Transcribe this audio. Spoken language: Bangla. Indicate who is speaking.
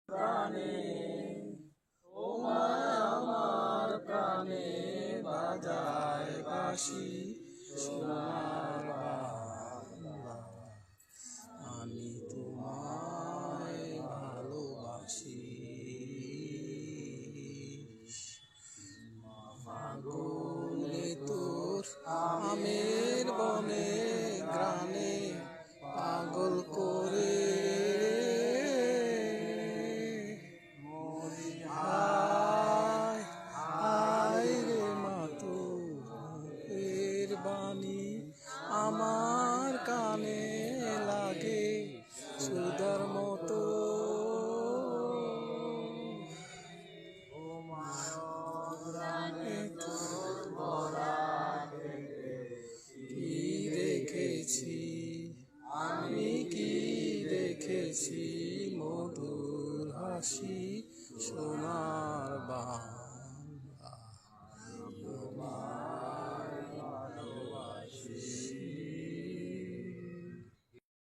Speaker 1: প্রাণে ও মা আমার প্রাণে বাজায় বাঁশি সোনার বাংলা। আমি তোমায় ভালোবাসি। ফাগুনে তোর আমের বনে গ্রানে পাগল করে হায় হায় রে মা তোর বাণী আমার কানে লাগে সুদার মতো। কি দেখেছি আমি, কি দেখেছি মধুর হাসি সোনার বাংলা।